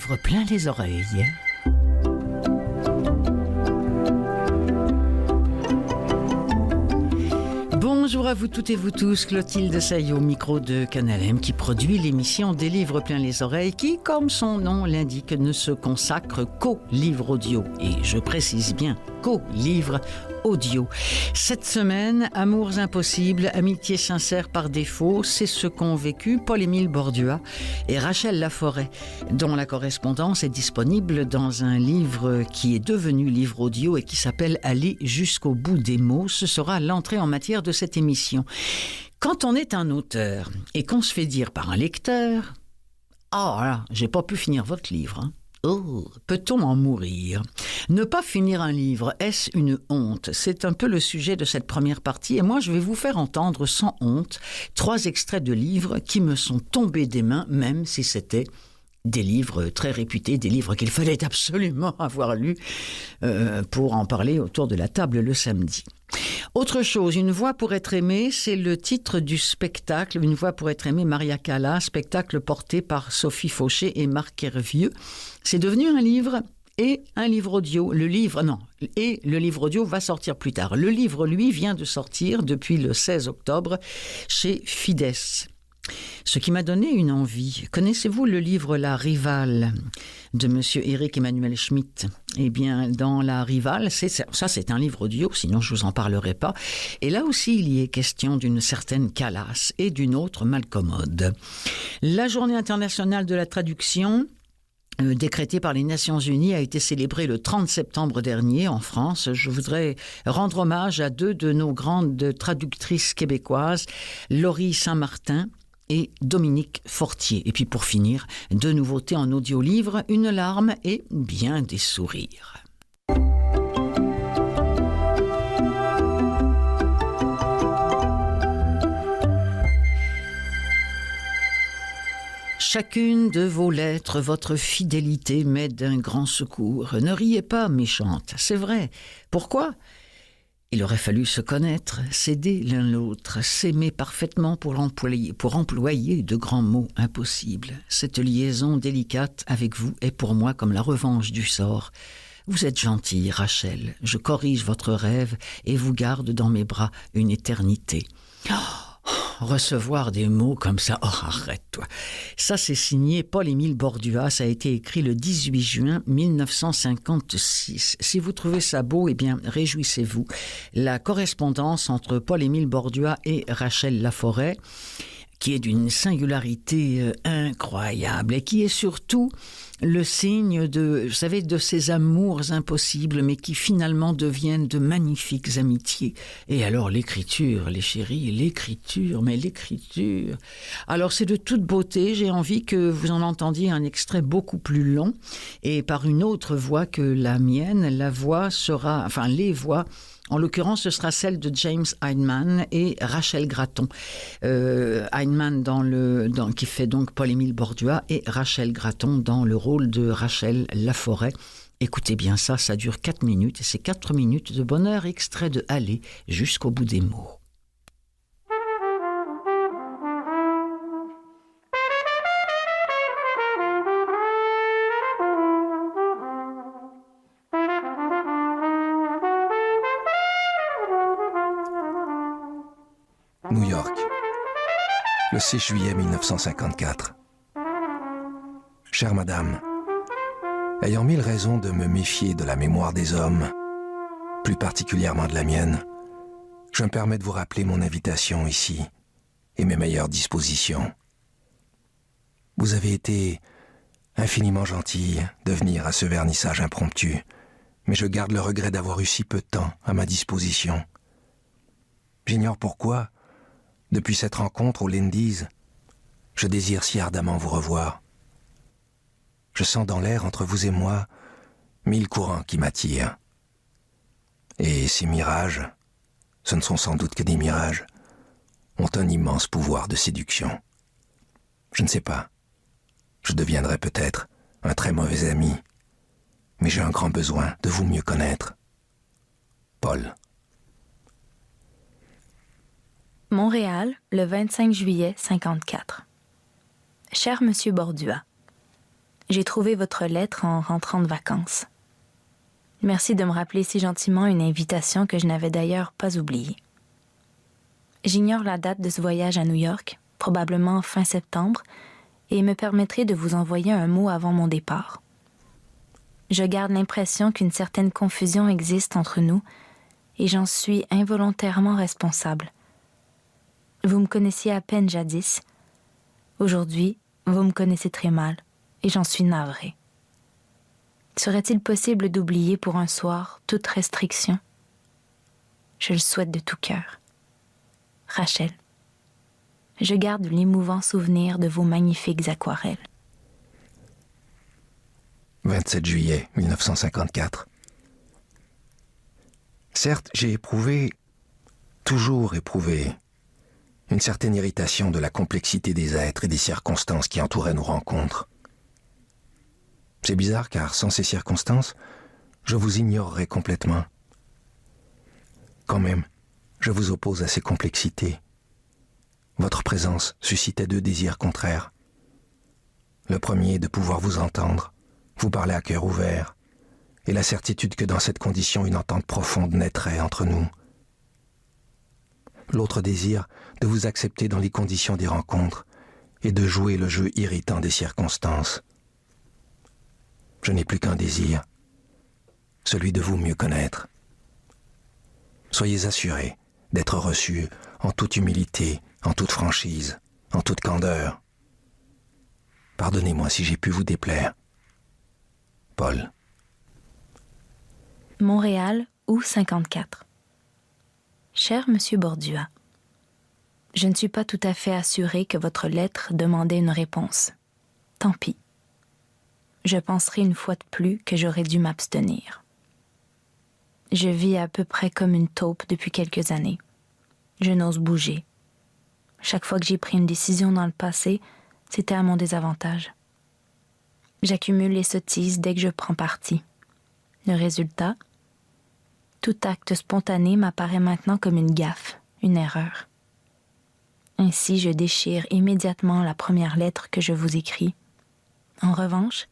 livre plein les oreilles. Bonjour à vous toutes et vous tous, Clotilde Saillot, micro de Canal M, qui produit l'émission des livres plein les oreilles, qui, comme son nom l'indique, ne se consacre qu'aux livres audio. Et je précise bien, qu'aux livres audio. Cette semaine, Amours impossibles, amitié sincère par défaut, c'est ce qu'ont vécu Paul-Émile Bordua et Rachel Laforêt, dont la correspondance est disponible dans un livre qui est devenu livre audio et qui s'appelle « Aller jusqu'au bout des mots ». Ce sera l'entrée en matière de cette émission. Quand on est un auteur et qu'on se fait dire par un lecteur « Ah, là, j'ai pas pu finir votre livre, hein. Oh, peut-on en mourir ? Ne pas finir un livre, est-ce une honte ? C'est un peu le sujet de cette première partie et moi je vais vous faire entendre sans honte 3 extraits de livres qui me sont tombés des mains, même si c'était des livres très réputés, des livres qu'il fallait absolument avoir lus pour en parler autour de la table le samedi. Autre chose, Une voix pour être aimée, c'est le titre du spectacle, Une voix pour être aimée, Maria Callas, spectacle porté par Sophie Fauché et Marc Hervieux. C'est devenu un livre et un livre audio. Le livre audio va sortir plus tard. Le livre, lui, vient de sortir depuis le 16 octobre chez Fides. Ce qui m'a donné une envie. Connaissez-vous le livre La Rivale de monsieur Éric Emmanuel Schmitt? Eh bien, dans La Rivale, c'est un livre audio, sinon je vous en parlerai pas. Et là aussi, il y est question d'une certaine Callas et d'une autre Malcommode. La Journée internationale de la traduction, décrétée par les Nations Unies, a été célébrée le 30 septembre dernier en France. Je voudrais rendre hommage à 2 de nos grandes traductrices québécoises, Laurie Saint-Martin et Dominique Fortier. Et puis pour finir, 2 nouveautés en audio-livre, Une larme et bien des sourires. Chacune de vos lettres, votre fidélité m'est d'un grand secours. Ne riez pas, méchante, c'est vrai. Pourquoi ? Il aurait fallu se connaître, s'aider l'un l'autre, s'aimer parfaitement pour employer de grands mots impossibles. Cette liaison délicate avec vous est pour moi comme la revanche du sort. Vous êtes gentille, Rachel, je corrige votre rêve et vous garde dans mes bras une éternité. Recevoir des mots comme ça, arrête-toi. Ça, c'est signé Paul-Émile Bordua, ça a été écrit le 18 juin 1956. Si vous trouvez ça beau, eh bien, réjouissez-vous. La correspondance entre Paul-Émile Bordua et Rachel Laforêt, qui est d'une singularité incroyable et qui est surtout le signe de ces amours impossibles, mais qui finalement deviennent de magnifiques amitiés. Et alors l'écriture, les chéris, l'écriture. Alors c'est de toute beauté, j'ai envie que vous en entendiez un extrait beaucoup plus long, et par une autre voix que la mienne, les voix, en l'occurrence, ce sera celle de James Heinemann et Rachel Gratton. Heinemann qui fait donc Paul-Émile Bordua et Rachel Gratton dans le rôle de Rachel Laforêt. Écoutez bien ça dure 4 minutes et c'est 4 minutes de bonheur, extrait de Aller jusqu'au bout des mots. New York, le 6 juillet 1954. Chère madame, ayant 1000 raisons de me méfier de la mémoire des hommes, plus particulièrement de la mienne, je me permets de vous rappeler mon invitation ici et mes meilleures dispositions. Vous avez été infiniment gentille de venir à ce vernissage impromptu, mais je garde le regret d'avoir eu si peu de temps à ma disposition. J'ignore pourquoi, depuis cette rencontre au Lindy's, je désire si ardemment vous revoir. Je sens dans l'air entre vous et moi 1000 courants qui m'attirent. Et ces mirages, ce ne sont sans doute que des mirages, ont un immense pouvoir de séduction. Je ne sais pas, je deviendrai peut-être un très mauvais ami, mais j'ai un grand besoin de vous mieux connaître. Paul. Montréal, le 25 juillet 54. Cher Monsieur Bordua, J'ai trouvé votre lettre en rentrant de vacances. Merci de me rappeler si gentiment une invitation que je n'avais d'ailleurs pas oubliée. J'ignore la date de ce voyage à New York, probablement fin septembre, et il me permettrait de vous envoyer un mot avant mon départ. Je garde l'impression qu'une certaine confusion existe entre nous, et j'en suis involontairement responsable. Vous me connaissiez à peine jadis. Aujourd'hui, vous me connaissez très mal, et j'en suis navrée. Serait-il possible d'oublier pour un soir toute restriction? Je le souhaite de tout cœur. Rachel. Je garde l'émouvant souvenir de vos magnifiques aquarelles. 27 juillet 1954. Certes, j'ai toujours éprouvé, une certaine irritation de la complexité des êtres et des circonstances qui entouraient nos rencontres. C'est bizarre car sans ces circonstances, je vous ignorerais complètement. Quand même, je vous oppose à ces complexités. Votre présence suscitait deux désirs contraires. Le premier, de pouvoir vous entendre, vous parler à cœur ouvert, et la certitude que dans cette condition, une entente profonde naîtrait entre nous. L'autre désir, de vous accepter dans les conditions des rencontres et de jouer le jeu irritant des circonstances. Je n'ai plus qu'un désir, celui de vous mieux connaître. Soyez assurés d'être reçus en toute humilité, en toute franchise, en toute candeur. Pardonnez-moi si j'ai pu vous déplaire. Paul. Montréal, août 54. Cher Monsieur Bordua, je ne suis pas tout à fait assurée que votre lettre demandait une réponse. Tant pis. Je penserai une fois de plus que j'aurais dû m'abstenir. Je vis à peu près comme une taupe depuis quelques années. Je n'ose bouger. Chaque fois que j'ai pris une décision dans le passé, c'était à mon désavantage. J'accumule les sottises dès que je prends parti. Le résultat? Tout acte spontané m'apparaît maintenant comme une gaffe, une erreur. Ainsi, je déchire immédiatement la première lettre que je vous écris. En revanche,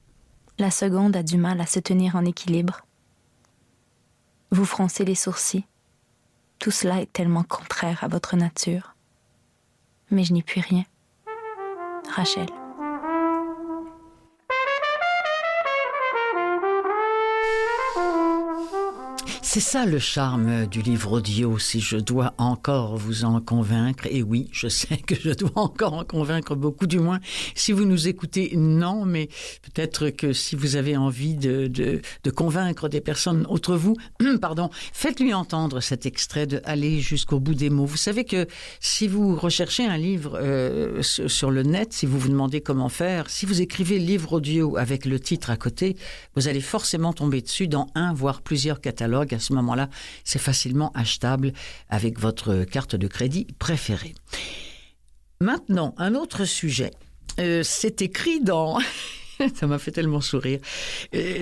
la seconde a du mal à se tenir en équilibre. Vous froncez les sourcils. Tout cela est tellement contraire à votre nature. Mais je n'y puis rien. Rachel. C'est ça le charme du livre audio, si je dois encore vous en convaincre. Et oui, je sais que je dois encore en convaincre beaucoup, du moins. Si vous nous écoutez, non, mais peut-être que si vous avez envie de convaincre des personnes autres vous, faites-lui entendre cet extrait de « Aller jusqu'au bout des mots ». Vous savez que si vous recherchez un livre sur le net, si vous vous demandez comment faire, si vous écrivez « livre audio » avec le titre à côté, vous allez forcément tomber dessus dans un, voire plusieurs catalogues. À ce moment-là, c'est facilement achetable avec votre carte de crédit préférée. Maintenant, un autre sujet. C'est écrit dans... Ça m'a fait tellement sourire.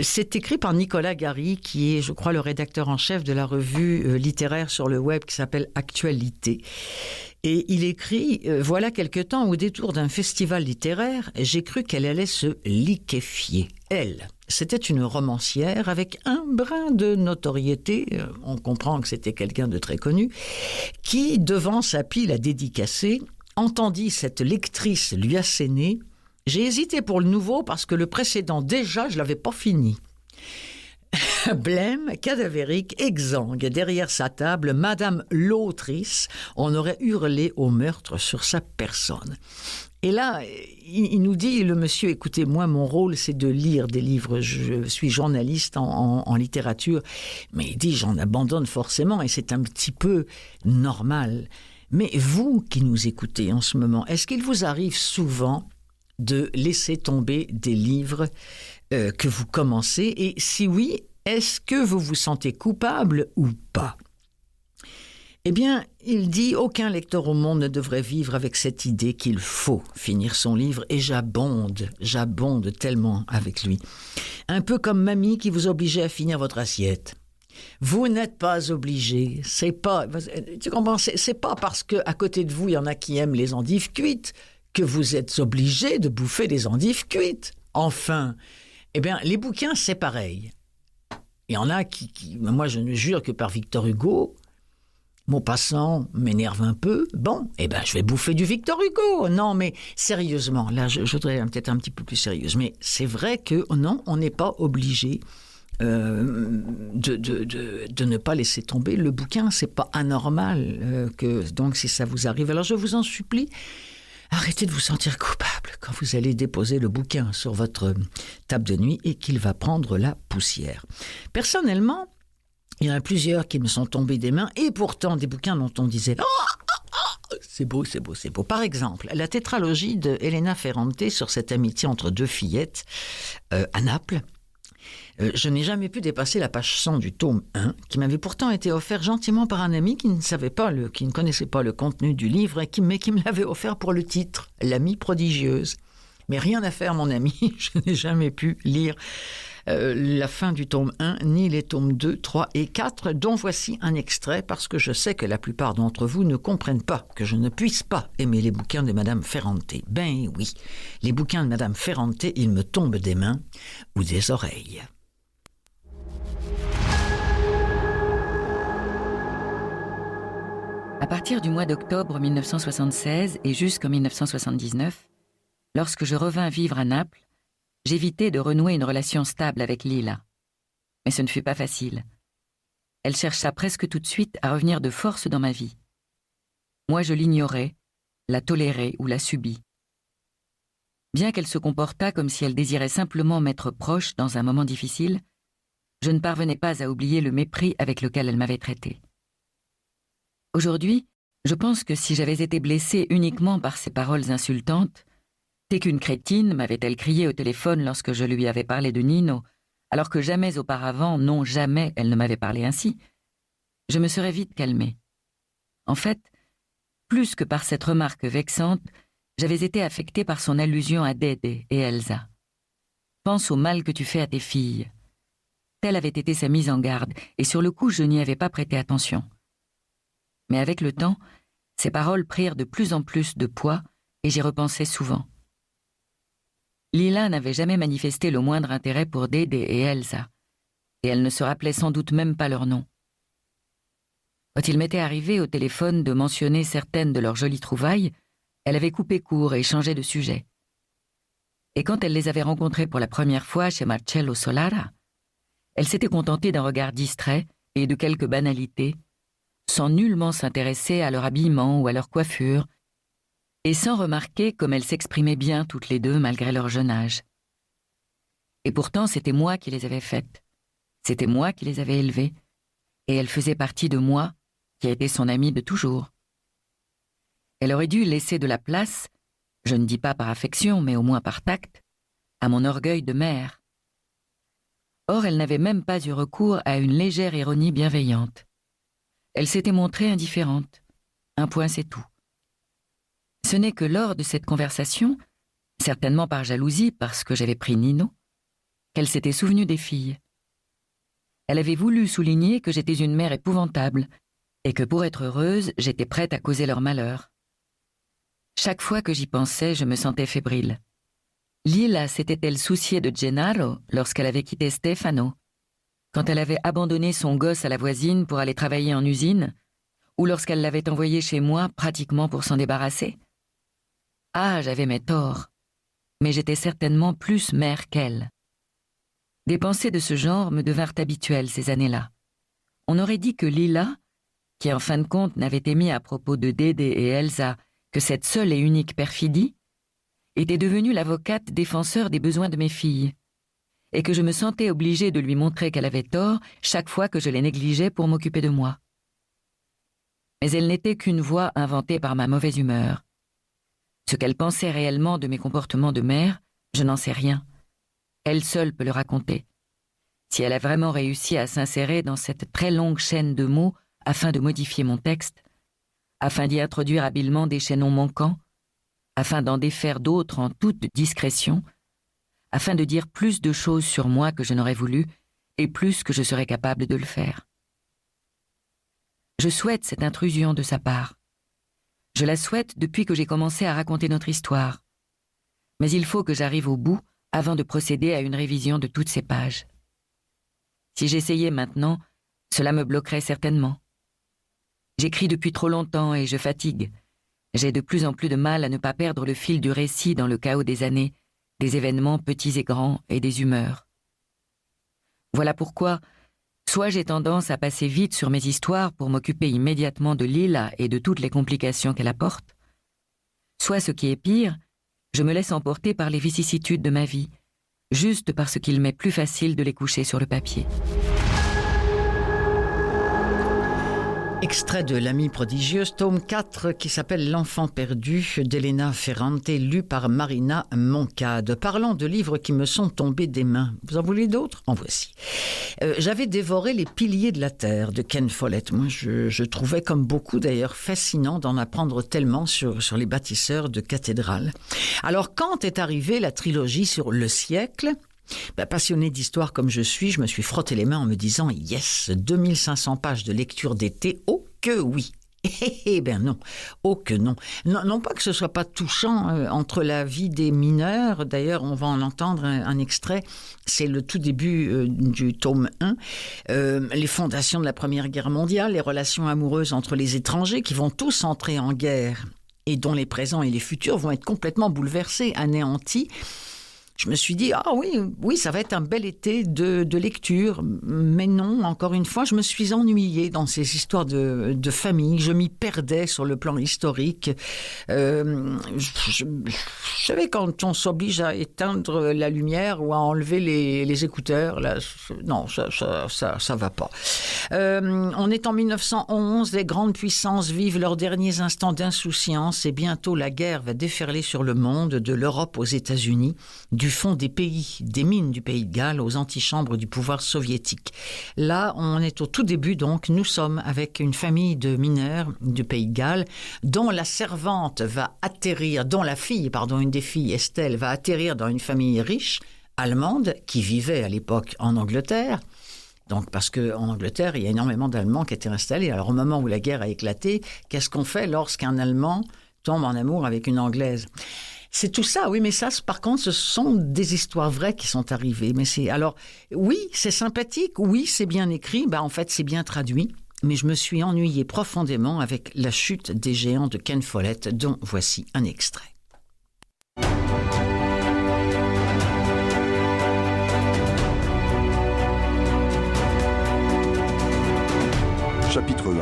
C'est écrit par Nicolas Gary, qui est, je crois, le rédacteur en chef de la revue littéraire sur le web qui s'appelle Actualité. Et il écrit « Voilà quelque temps, au détour d'un festival littéraire, j'ai cru qu'elle allait se liquéfier. Elle, c'était une romancière avec un brin de notoriété, on comprend que c'était quelqu'un de très connu, qui, devant sa pile à dédicacer, entendit cette lectrice lui asséner « J'ai hésité pour le nouveau parce que le précédent, déjà, je l'avais pas fini. » Blême, cadavérique, exsangue, derrière sa table, Madame l'autrice, on aurait hurlé au meurtre sur sa personne. Et là, il nous dit, le monsieur, écoutez, moi, mon rôle, c'est de lire des livres. Je suis journaliste en littérature. Mais il dit, j'en abandonne forcément et c'est un petit peu normal. Mais vous qui nous écoutez en ce moment, est-ce qu'il vous arrive souvent de laisser tomber des livres que vous commencez? Et si oui, est-ce que vous vous sentez coupable ou pas? Eh bien, il dit « Aucun lecteur au monde ne devrait vivre avec cette idée qu'il faut finir son livre et j'abonde tellement avec lui. Un peu comme mamie qui vous obligeait à finir votre assiette. Vous n'êtes pas obligé, c'est pas... Tu comprends, c'est pas parce qu'à côté de vous, il y en a qui aiment les endives cuites que vous êtes obligé de bouffer des endives cuites. Enfin, eh bien, les bouquins, c'est pareil. Il y en a moi, je ne jure que par Victor Hugo, Maupassant m'énerve un peu. Bon, eh ben, je vais bouffer du Victor Hugo. Non, mais sérieusement, là, je voudrais peut-être un petit peu plus sérieuse. Mais c'est vrai que non, on n'est pas obligé de ne pas laisser tomber le bouquin. C'est pas anormal donc si ça vous arrive. Alors je vous en supplie, arrêtez de vous sentir coupable quand vous allez déposer le bouquin sur votre table de nuit et qu'il va prendre la poussière. Personnellement, il y en a plusieurs qui me sont tombés des mains et pourtant des bouquins dont on disait c'est beau, c'est beau, c'est beau. Par exemple, la tétralogie de Elena Ferrante sur cette amitié entre deux fillettes à Naples. Je n'ai jamais pu dépasser la page 100 du tome 1, qui m'avait pourtant été offert gentiment par un ami qui ne connaissait pas le contenu du livre, mais qui me l'avait offert pour le titre, L'amie prodigieuse. Mais rien à faire, mon ami, je n'ai jamais pu lire la fin du tome 1, ni les tomes 2, 3 et 4, dont voici un extrait, parce que je sais que la plupart d'entre vous ne comprennent pas que je ne puisse pas aimer les bouquins de Madame Ferrante. Ben oui, les bouquins de Madame Ferrante, ils me tombent des mains ou des oreilles. À partir du mois d'octobre 1976 et jusqu'en 1979, lorsque je revins vivre à Naples, j'évitais de renouer une relation stable avec Lila. Mais ce ne fut pas facile. Elle chercha presque tout de suite à revenir de force dans ma vie. Moi, je l'ignorais, la tolérais ou la subis. Bien qu'elle se comportât comme si elle désirait simplement m'être proche dans un moment difficile, je ne parvenais pas à oublier le mépris avec lequel elle m'avait traité. Aujourd'hui, je pense que si j'avais été blessée uniquement par ces paroles insultantes, « T'es qu'une crétine » m'avait-elle crié au téléphone lorsque je lui avais parlé de Nino, alors que jamais auparavant, non jamais, elle ne m'avait parlé ainsi, je me serais vite calmée. En fait, plus que par cette remarque vexante, j'avais été affectée par son allusion à Dede et Elsa. « Pense au mal que tu fais à tes filles ». Telle avait été sa mise en garde, et sur le coup, je n'y avais pas prêté attention. Mais avec le temps, ces paroles prirent de plus en plus de poids et j'y repensais souvent. Lila n'avait jamais manifesté le moindre intérêt pour Dede et Elsa, et elle ne se rappelait sans doute même pas leur nom. Quand il m'était arrivé au téléphone de mentionner certaines de leurs jolies trouvailles, elle avait coupé court et changé de sujet. Et quand elle les avait rencontrées pour la première fois chez Marcello Solara, elle s'était contentée d'un regard distrait et de quelques banalités, sans nullement s'intéresser à leur habillement ou à leur coiffure, et sans remarquer comme elles s'exprimaient bien toutes les deux malgré leur jeune âge. Et pourtant, c'était moi qui les avais faites, c'était moi qui les avais élevées, et elles faisaient partie de moi, qui était son amie de toujours. Elle aurait dû laisser de la place, je ne dis pas par affection, mais au moins par tact, à mon orgueil de mère. Or, elle n'avait même pas eu recours à une légère ironie bienveillante. Elle s'était montrée indifférente. Un point, c'est tout. Ce n'est que lors de cette conversation, certainement par jalousie parce que j'avais pris Nino, qu'elle s'était souvenue des filles. Elle avait voulu souligner que j'étais une mère épouvantable et que pour être heureuse, j'étais prête à causer leur malheur. Chaque fois que j'y pensais, je me sentais fébrile. Lila s'était-elle souciée de Gennaro lorsqu'elle avait quitté Stefano, quand elle avait abandonné son gosse à la voisine pour aller travailler en usine, ou lorsqu'elle l'avait envoyé chez moi pratiquement pour s'en débarrasser? Ah, j'avais mes torts, mais j'étais certainement plus mère qu'elle. Des pensées de ce genre me devinrent habituelles ces années-là. On aurait dit que Lila, qui en fin de compte n'avait émis à propos de Dede et Elsa que cette seule et unique perfidie, était devenue l'avocate défenseur des besoins de mes filles, et que je me sentais obligée de lui montrer qu'elle avait tort chaque fois que je les négligeais pour m'occuper de moi. Mais elle n'était qu'une voix inventée par ma mauvaise humeur. Ce qu'elle pensait réellement de mes comportements de mère, je n'en sais rien. Elle seule peut le raconter. Si elle a vraiment réussi à s'insérer dans cette très longue chaîne de mots afin de modifier mon texte, afin d'y introduire habilement des chaînons manquants, afin d'en défaire d'autres en toute discrétion, afin de dire plus de choses sur moi que je n'aurais voulu et plus que je serais capable de le faire. Je souhaite cette intrusion de sa part. Je la souhaite depuis que j'ai commencé à raconter notre histoire. Mais il faut que j'arrive au bout avant de procéder à une révision de toutes ces pages. Si j'essayais maintenant, cela me bloquerait certainement. J'écris depuis trop longtemps et je fatigue. J'ai de plus en plus de mal à ne pas perdre le fil du récit dans le chaos des années, des événements petits et grands et des humeurs. Voilà pourquoi, soit j'ai tendance à passer vite sur mes histoires pour m'occuper immédiatement de Lila et de toutes les complications qu'elle apporte, soit, ce qui est pire, je me laisse emporter par les vicissitudes de ma vie, juste parce qu'il m'est plus facile de les coucher sur le papier. Extrait de L'Amie prodigieuse, tome 4, qui s'appelle L'Enfant perdu, d'Elena Ferrante, lu par Marina Moncade. Parlant de livres qui me sont tombés des mains. Vous en voulez d'autres? En voici. J'avais dévoré Les Piliers de la Terre de Ken Follett. Moi, je trouvais, comme beaucoup d'ailleurs, fascinant d'en apprendre tellement sur les bâtisseurs de cathédrales. Alors, quand est arrivée la trilogie sur le siècle, passionné d'histoire comme je me suis frotté les mains en me disant « Yes, 2500 pages de lecture d'été, oh que oui !» Eh bien non, oh que non. Non pas que ce soit pas touchant entre la vie des mineurs, d'ailleurs on va en entendre un extrait, c'est le tout début du tome 1, les fondations de la Première Guerre mondiale, les relations amoureuses entre les étrangers qui vont tous entrer en guerre et dont les présents et les futurs vont être complètement bouleversés, anéantis. Je me suis dit, oui, ça va être un bel été de lecture. Mais non, encore une fois, je me suis ennuyée dans ces histoires de famille. Je m'y perdais sur le plan historique. Je savais quand on s'oblige à éteindre la lumière ou à enlever les écouteurs, là, non, ça va pas. On est en 1911, les grandes puissances vivent leurs derniers instants d'insouciance et bientôt la guerre va déferler sur le monde, de l'Europe aux États-Unis, du fond des pays, des mines du pays de Galles aux antichambres du pouvoir soviétique. Là, on est au tout début, donc nous sommes avec une famille de mineurs du pays de Galles dont la servante va atterrir, dont la fille, une des filles, Estelle, va atterrir dans une famille riche, allemande, qui vivait à l'époque en Angleterre. Donc, parce qu'en Angleterre, il y a énormément d'Allemands qui étaient installés. Alors, au moment où la guerre a éclaté, qu'est-ce qu'on fait lorsqu'un Allemand tombe en amour avec une Anglaise ? C'est tout ça, oui, mais ça, par contre, ce sont des histoires vraies qui sont arrivées. Alors, oui, c'est sympathique, oui, c'est bien écrit, en fait, c'est bien traduit, mais je me suis ennuyée profondément avec La chute des géants de Ken Follett, dont voici un extrait. Chapitre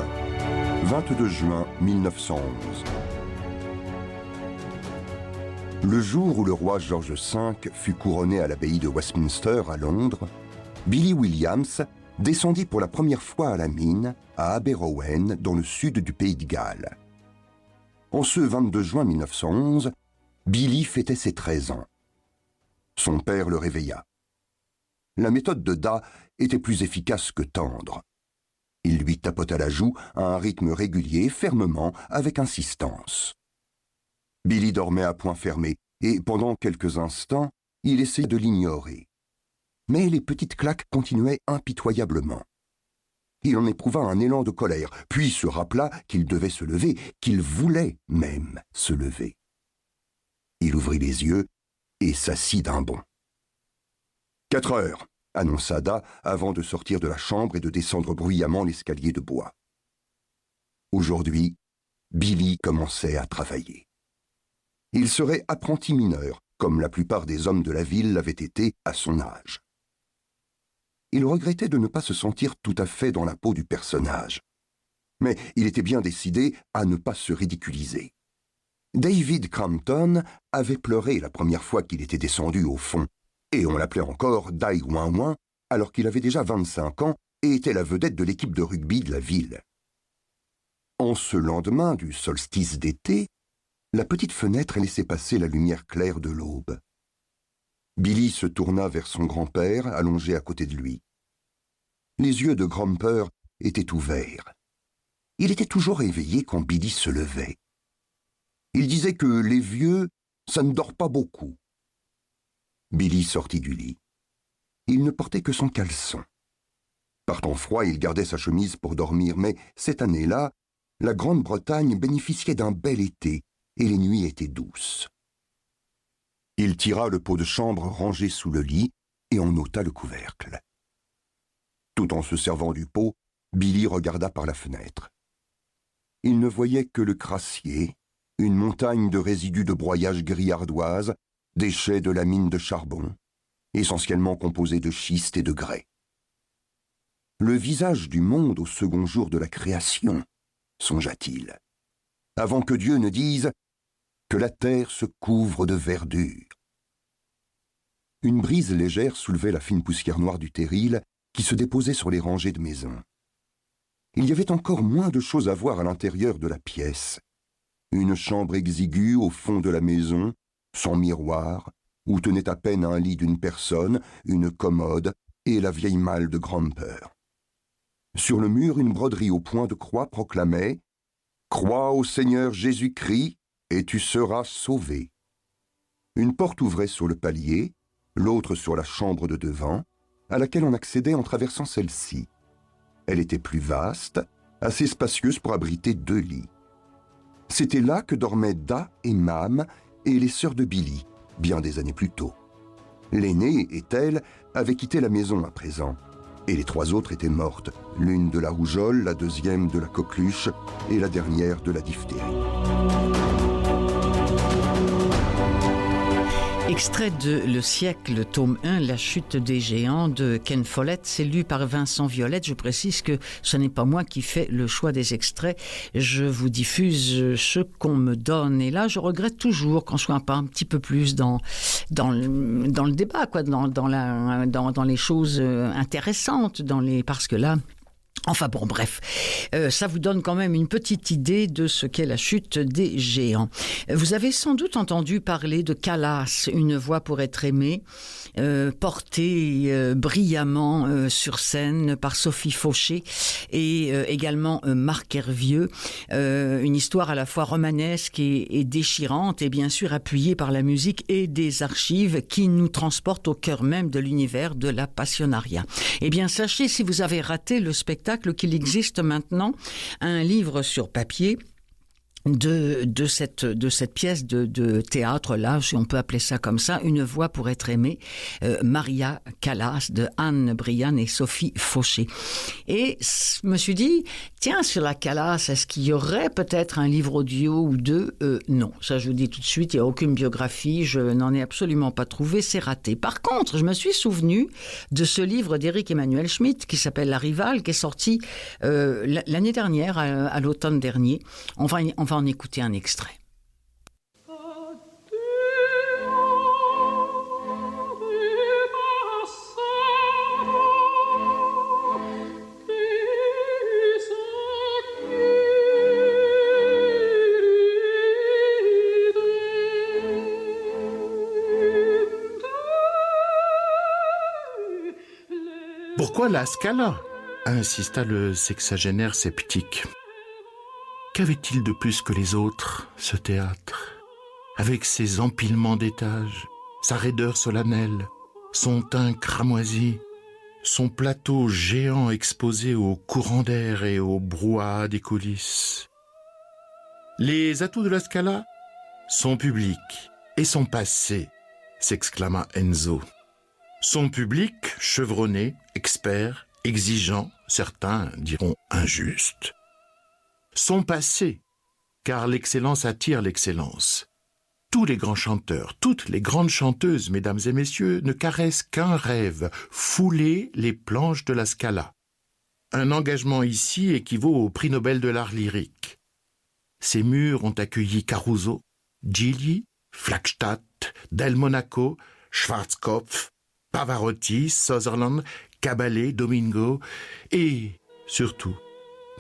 1. 22 juin 1911. Le jour où le roi George V fut couronné à l'abbaye de Westminster à Londres, Billy Williams descendit pour la première fois à la mine à Aberrowen, dans le sud du pays de Galles. En ce 22 juin 1911, Billy fêtait ses 13 ans. Son père le réveilla. La méthode de Da était plus efficace que tendre. Il lui tapota la joue à un rythme régulier, fermement, avec insistance. Billy dormait à poings fermés, et pendant quelques instants, il essayait de l'ignorer. Mais les petites claques continuaient impitoyablement. Il en éprouva un élan de colère, puis se rappela qu'il devait se lever, qu'il voulait même se lever. Il ouvrit les yeux et s'assit d'un bond. « 4 heures !» annonça Da avant de sortir de la chambre et de descendre bruyamment l'escalier de bois. Aujourd'hui, Billy commençait à travailler. Il serait apprenti mineur, comme la plupart des hommes de la ville l'avaient été à son âge. Il regrettait de ne pas se sentir tout à fait dans la peau du personnage. Mais il était bien décidé à ne pas se ridiculiser. David Crampton avait pleuré la première fois qu'il était descendu au fond, et on l'appelait encore Dai Ouin-Ouin, alors qu'il avait déjà 25 ans et était la vedette de l'équipe de rugby de la ville. En ce lendemain du solstice d'été, la petite fenêtre laissait passer la lumière claire de l'aube. Billy se tourna vers son grand-père, allongé à côté de lui. Les yeux de Grumper étaient ouverts. Il était toujours éveillé quand Billy se levait. Il disait que les vieux, ça ne dort pas beaucoup. Billy sortit du lit. Il ne portait que son caleçon. Par temps froid, il gardait sa chemise pour dormir, mais cette année-là, la Grande-Bretagne bénéficiait d'un bel été, et les nuits étaient douces. Il tira le pot de chambre rangé sous le lit et en ôta le couvercle. Tout en se servant du pot, Billy regarda par la fenêtre. Il ne voyait que le crassier, une montagne de résidus de broyage gris ardoise, déchets de la mine de charbon, essentiellement composés de schiste et de grès. Le visage du monde au second jour de la création, songea-t-il, avant que Dieu ne dise que la terre se couvre de verdure. Une brise légère soulevait la fine poussière noire du terril qui se déposait sur les rangées de maisons. Il y avait encore moins de choses à voir à l'intérieur de la pièce. Une chambre exiguë au fond de la maison, sans miroir, où tenait à peine un lit d'une personne, une commode et la vieille malle de Grumper. Sur le mur, une broderie au point de croix proclamait « Crois au Seigneur Jésus-Christ et tu seras sauvé ». Une porte ouvrait sur le palier, l'autre sur la chambre de devant, à laquelle on accédait en traversant celle-ci. Elle était plus vaste, assez spacieuse pour abriter 2 lits. C'était là que dormaient Da et Mam et les sœurs de Billy, bien des années plus tôt. L'aînée, Ethel, avait quitté la maison à présent, et les 3 autres étaient mortes, l'une de la rougeole, la deuxième de la coqueluche et la dernière de la diphtérie. Extrait de Le siècle, tome 1, La chute des géants de Ken Follett, c'est lu par Vincent Violette. Je précise que ce n'est pas moi qui fais le choix des extraits, je vous diffuse ce qu'on me donne. Et là, je regrette toujours qu'on soit pas un petit peu plus dans le débat, quoi, dans les choses intéressantes, parce que là... Enfin bon, bref, ça vous donne quand même une petite idée de ce qu'est la chute des géants. Vous avez sans doute entendu parler de Calas, une voix pour être aimée, portée brillamment sur scène par Sophie Fauché et également Marc Hervieux. Une histoire à la fois romanesque et déchirante et bien sûr appuyée par la musique et des archives qui nous transportent au cœur même de l'univers de la Passionnariat. Eh bien, sachez, si vous avez raté le spectacle, qu'il existe maintenant un livre sur papier de cette pièce de théâtre là, si on peut appeler ça comme ça, Une voix pour être aimée, Maria Callas de Anne Briand et Sophie Fauché. Et je me suis dit, tiens, sur la Callas, est-ce qu'il y aurait peut-être un livre audio ou 2 ? Non, ça je vous dis tout de suite, il n'y a aucune biographie, je n'en ai absolument pas trouvé, c'est raté. Par contre, je me suis souvenu de ce livre d'Éric Emmanuel Schmitt qui s'appelle La Rivale, qui est sorti l'année dernière, à l'automne dernier. On va en écouter un extrait. Pourquoi la Scala ? Insista le sexagénaire sceptique. Qu'avait-il de plus que les autres, ce théâtre ? Avec ses empilements d'étages, sa raideur solennelle, son teint cramoisi, son plateau géant exposé aux courants d'air et au brouhaha des coulisses. Les atouts de la Scala ? Son public et son passé, s'exclama Enzo. Son public, chevronné, expert, exigeant, certains diront injuste. Son passé, car l'excellence attire l'excellence. Tous les grands chanteurs, toutes les grandes chanteuses, mesdames et messieurs, ne caressent qu'un rêve, fouler les planches de la Scala. Un engagement ici équivaut au prix Nobel de l'art lyrique. Ces murs ont accueilli Caruso, Gigli, Flagstadt, Del Monaco, Schwarzkopf, Pavarotti, Sutherland, Caballé, Domingo et, surtout,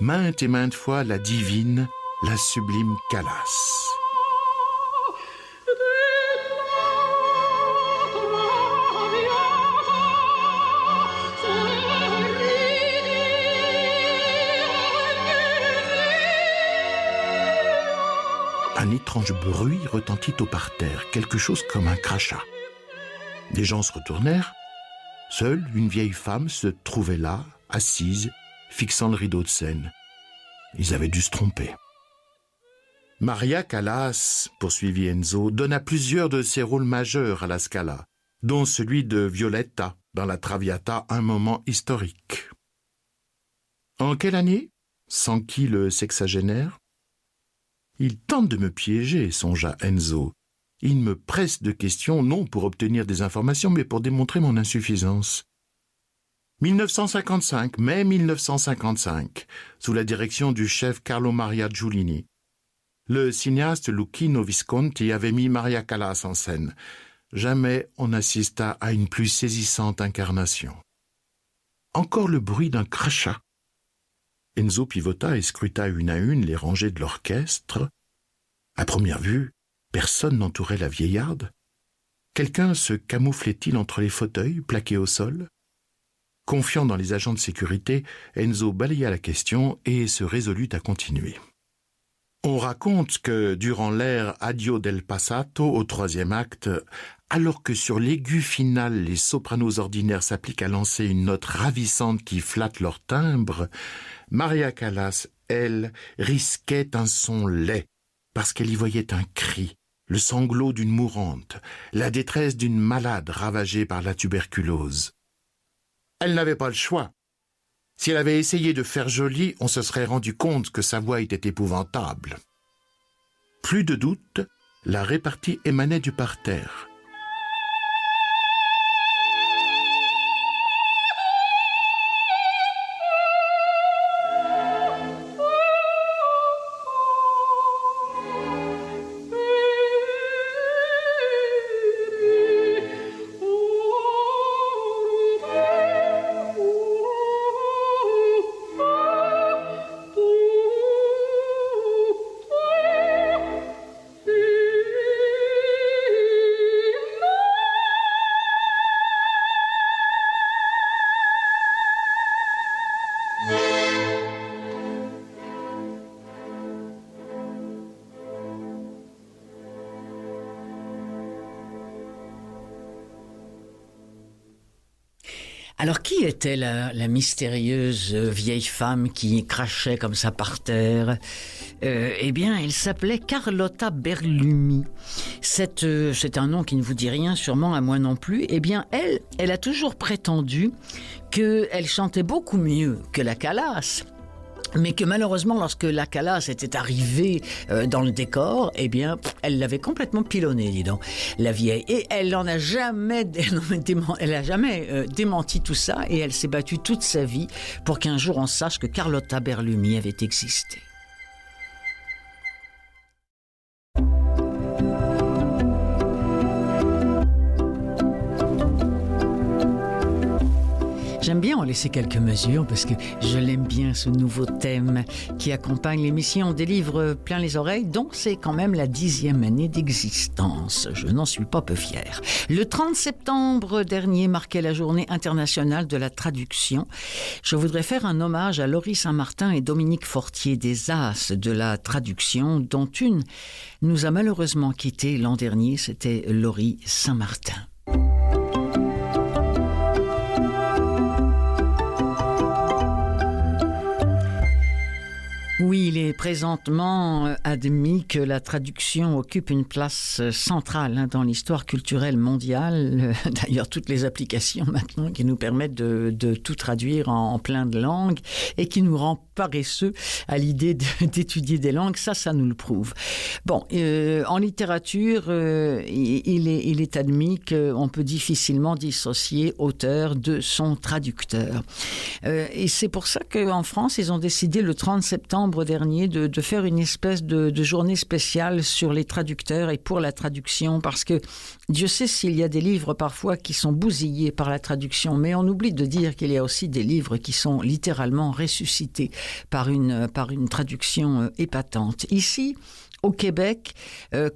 maintes et maintes fois la divine, la sublime Callas. Un étrange bruit retentit au parterre, quelque chose comme un crachat. Des gens se retournèrent. Seule une vieille femme se trouvait là, assise, fixant le rideau de scène. Ils avaient dû se tromper. Maria Callas, poursuivit Enzo, donna plusieurs de ses rôles majeurs à la Scala, dont celui de Violetta dans la Traviata, un moment historique. En quelle année s'enquit le sexagénaire? Il tente de me piéger, songea Enzo. Il me presse de questions, non pour obtenir des informations, mais pour démontrer mon insuffisance. 1955, mai 1955, sous la direction du chef Carlo Maria Giulini. Le cinéaste Luchino Visconti avait mis Maria Callas en scène. Jamais on n'assista à une plus saisissante incarnation. Encore le bruit d'un crachat. Enzo pivota et scruta une à une les rangées de l'orchestre. À première vue, personne n'entourait la vieillarde. Quelqu'un se camouflait-il entre les fauteuils plaqués au sol? Confiant dans les agents de sécurité, Enzo balaya la question et se résolut à continuer. On raconte que, durant l'air Addio del Passato, au 3e acte, alors que sur l'aigu final les sopranos ordinaires s'appliquent à lancer une note ravissante qui flatte leur timbre, Maria Callas, elle, risquait un son laid, parce qu'elle y voyait un cri, le sanglot d'une mourante, la détresse d'une malade ravagée par la tuberculose. Elle n'avait pas le choix. Si elle avait essayé de faire joli, on se serait rendu compte que sa voix était épouvantable. Plus de doute, la répartie émanait du parterre. Alors, qui était la mystérieuse vieille femme qui crachait comme ça par terre? Eh bien, elle s'appelait Carlotta Berlumi. C'est un nom qui ne vous dit rien, sûrement à moi non plus. Eh bien, elle a toujours prétendu qu'elle chantait beaucoup mieux que la Callas. Mais que malheureusement, lorsque la Callas était arrivée dans le décor, eh bien, elle l'avait complètement pilonnée, dis donc, la vieille. Et elle n'en a jamais, démenti tout ça, et elle s'est battue toute sa vie pour qu'un jour on sache que Carlotta Berlumi avait existé. J'aime bien en laisser quelques mesures parce que je l'aime bien, ce nouveau thème qui accompagne l'émission des livres plein les oreilles, dont c'est quand même la 10e année d'existence. Je n'en suis pas peu fière. Le 30 septembre dernier marquait la journée internationale de la traduction. Je voudrais faire un hommage à Laurie Saint-Martin et Dominique Fortier, des as de la traduction, dont une nous a malheureusement quittés l'an dernier, c'était Laurie Saint-Martin. Oui, il est présentement admis que la traduction occupe une place centrale dans l'histoire culturelle mondiale. D'ailleurs, toutes les applications maintenant qui nous permettent de tout traduire en plein de langues et qui nous rend paresseux à l'idée d'étudier des langues, ça nous le prouve. Bon, en littérature, il est admis qu'on peut difficilement dissocier auteur de son traducteur. Et c'est pour ça qu'en France, ils ont décidé le 30 septembre dernier de faire une espèce de journée spéciale sur les traducteurs et pour la traduction, parce que Dieu sait s'il y a des livres parfois qui sont bousillés par la traduction, mais on oublie de dire qu'il y a aussi des livres qui sont littéralement ressuscités par une traduction épatante. Ici, au Québec,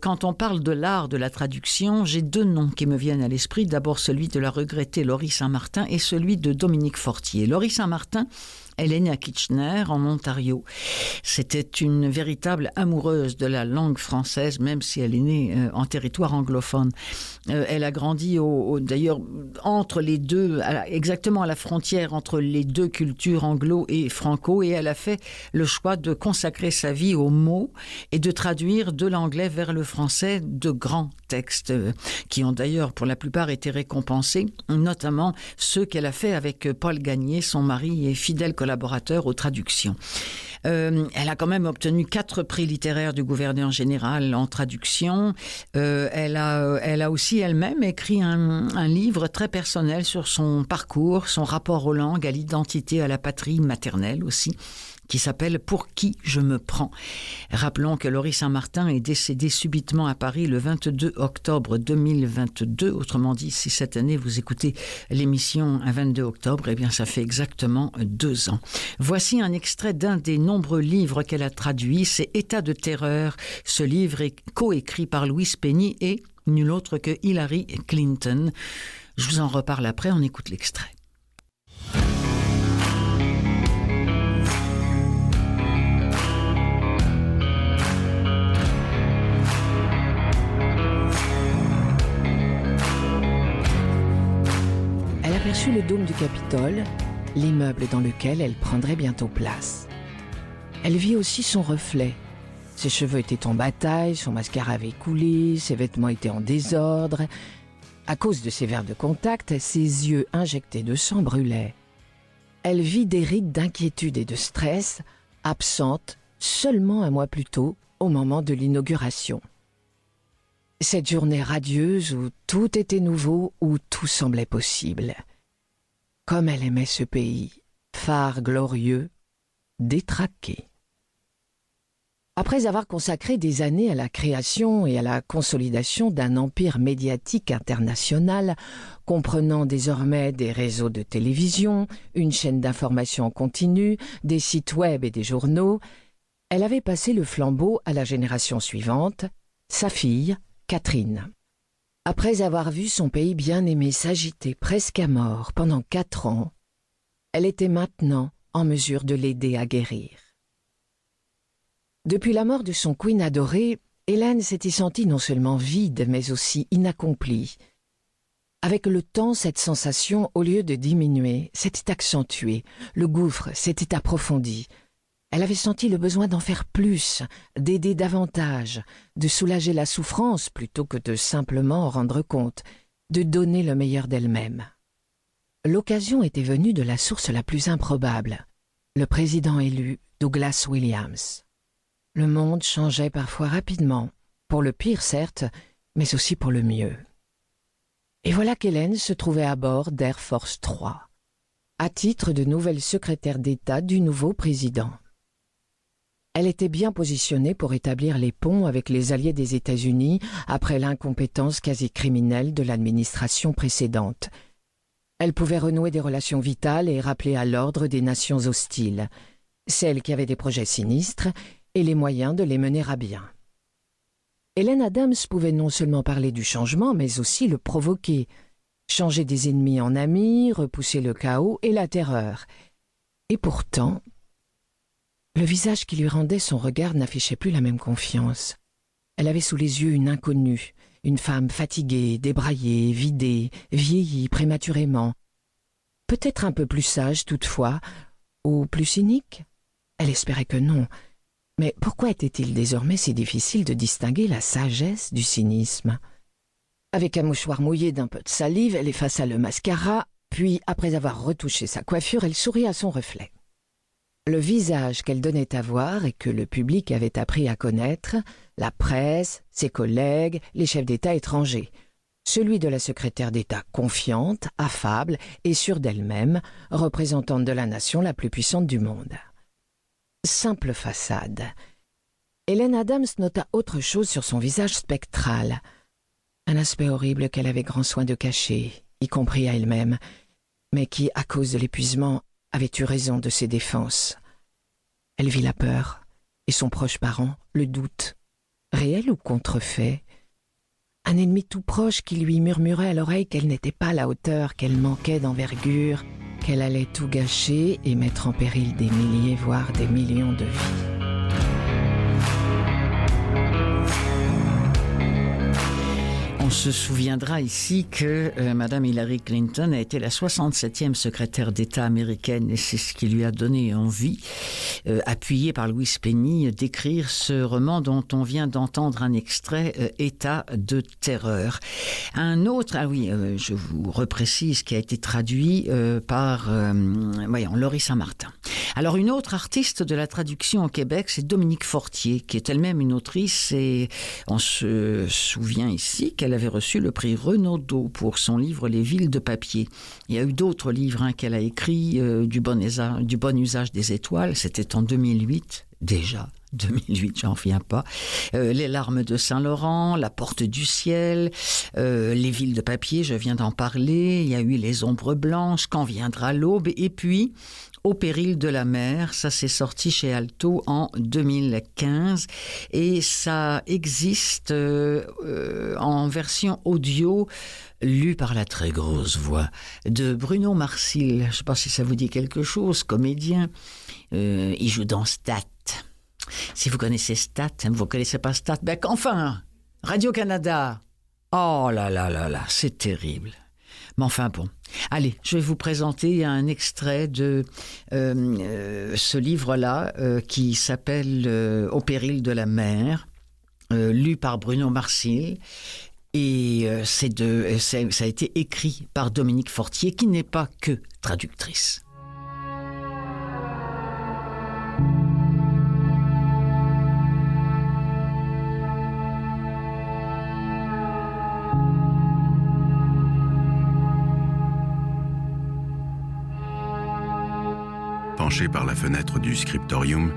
quand on parle de l'art de la traduction, j'ai deux noms qui me viennent à l'esprit. D'abord celui de la regrettée Laurie Saint-Martin et celui de Dominique Fortier. Laurie Saint-Martin, Elle est née à Kitchener, en Ontario. C'était une véritable amoureuse de la langue française, même si elle est née en territoire anglophone. Elle a grandi d'ailleurs entre les deux, exactement à la frontière entre les deux cultures anglo et franco, et elle a fait le choix de consacrer sa vie aux mots et de traduire de l'anglais vers le français de grands textes qui ont d'ailleurs pour la plupart été récompensés, notamment ceux qu'elle a fait avec Paul Gagné, son mari et fidèle collaborateur aux traductions. Elle a quand même obtenu 4 prix littéraires du gouverneur général en traduction. Elle a aussi elle-même écrit un livre très personnel sur son parcours, son rapport aux langues, à l'identité, à la patrie maternelle aussi, qui s'appelle « Pour qui je me prends ». Rappelons que Laurie Saint-Martin est décédée subitement à Paris le 22 octobre 2022. Autrement dit, si cette année vous écoutez l'émission un 22 octobre, eh bien ça fait exactement 2 ans. Voici un extrait d'un des nombreux livres qu'elle a traduits, c'est « État de terreur ». Ce livre est coécrit par Louise Penny et nul autre que Hillary Clinton. Je vous en reparle après, on écoute l'extrait. Elle aperçut le dôme du Capitole, l'immeuble dans lequel elle prendrait bientôt place. Elle vit aussi son reflet. Ses cheveux étaient en bataille, son mascara avait coulé, ses vêtements étaient en désordre. À cause de ses verres de contact, ses yeux injectés de sang brûlaient. Elle vit des rides d'inquiétude et de stress, absentes seulement un mois plus tôt, au moment de l'inauguration. Cette journée radieuse où tout était nouveau, où tout semblait possible. Comme elle aimait ce pays, phare glorieux, détraqué. Après avoir consacré des années à la création et à la consolidation d'un empire médiatique international, comprenant désormais des réseaux de télévision, une chaîne d'information en continu, des sites web et des journaux, elle avait passé le flambeau à la génération suivante, sa fille, Catherine. Après avoir vu son pays bien-aimé s'agiter presque à mort pendant 4 ans, elle était maintenant en mesure de l'aider à guérir. Depuis la mort de son Queen adoré, Hélène s'était sentie non seulement vide, mais aussi inaccomplie. Avec le temps, cette sensation, au lieu de diminuer, s'était accentuée, le gouffre s'était approfondi. Elle avait senti le besoin d'en faire plus, d'aider davantage, de soulager la souffrance plutôt que de simplement en rendre compte, de donner le meilleur d'elle-même. L'occasion était venue de la source la plus improbable, le président élu Douglas Williams. Le monde changeait parfois rapidement, pour le pire certes, mais aussi pour le mieux. Et voilà qu'Hélène se trouvait à bord d'Air Force 3, à titre de nouvelle secrétaire d'État du nouveau président. Elle était bien positionnée pour établir les ponts avec les alliés des États-Unis après l'incompétence quasi criminelle de l'administration précédente. Elle pouvait renouer des relations vitales et rappeler à l'ordre des nations hostiles, celles qui avaient des projets sinistres et les moyens de les mener à bien. Hélène Adams pouvait non seulement parler du changement, mais aussi le provoquer, changer des ennemis en amis, repousser le chaos et la terreur. Et pourtant, le visage qui lui rendait son regard n'affichait plus la même confiance. Elle avait sous les yeux une inconnue, une femme fatiguée, débraillée, vidée, vieillie prématurément. Peut-être un peu plus sage toutefois, ou plus cynique? Elle espérait que non. Mais pourquoi était-il désormais si difficile de distinguer la sagesse du cynisme? Avec un mouchoir mouillé d'un peu de salive, elle effaça le mascara, puis, après avoir retouché sa coiffure, elle sourit à son reflet. Le visage qu'elle donnait à voir et que le public avait appris à connaître, la presse, ses collègues, les chefs d'État étrangers, celui de la secrétaire d'État confiante, affable et sûre d'elle-même, représentante de la nation la plus puissante du monde. Simple façade. Hélène Adams nota autre chose sur son visage spectral, un aspect horrible qu'elle avait grand soin de cacher, y compris à elle-même, mais qui, à cause de l'épuisement, avait eu raison de ses défenses. Elle vit la peur, et son proche parent, le doute, réel ou contrefait. Un ennemi tout proche qui lui murmurait à l'oreille qu'elle n'était pas à la hauteur, qu'elle manquait d'envergure, qu'elle allait tout gâcher et mettre en péril des milliers, voire des millions de vies. On se souviendra ici que Madame Hillary Clinton a été la 67e secrétaire d'État américaine et c'est ce qui lui a donné envie, appuyée par Louise Penny, d'écrire ce roman dont on vient d'entendre un extrait, État de terreur. Un autre, je vous reprécise, qui a été traduit par Laurie Saint-Martin. Alors une autre artiste de la traduction au Québec, c'est Dominique Fortier, qui est elle-même une autrice et on se souvient ici qu'elle avait reçu le prix Renaudot pour son livre Les villes de papier. Il y a eu d'autres livres qu'elle a écrits, du bon usage des étoiles, c'était en 2008 déjà. 2008, j'en reviens pas. Les larmes de Saint-Laurent, La porte du ciel, Les villes de papier, je viens d'en parler. Il y a eu Les ombres blanches, Quand viendra l'aube, et puis Au péril de la mer, ça s'est sorti chez Alto en 2015 et ça existe en version audio lue par la très grosse voix de Bruno Marsil. Je ne sais pas si ça vous dit quelque chose, comédien. Il joue dans Stat. Si vous connaissez Stat, vous ne connaissez pas Stat, enfin, Radio-Canada. Oh là là là là, c'est terrible. Mais enfin bon. Allez, je vais vous présenter un extrait de ce livre-là qui s'appelle Au péril de la mer, lu par Bruno Marsil. Et ça a été écrit par Dominique Fortier, qui n'est pas que traductrice. Penché par la fenêtre du scriptorium,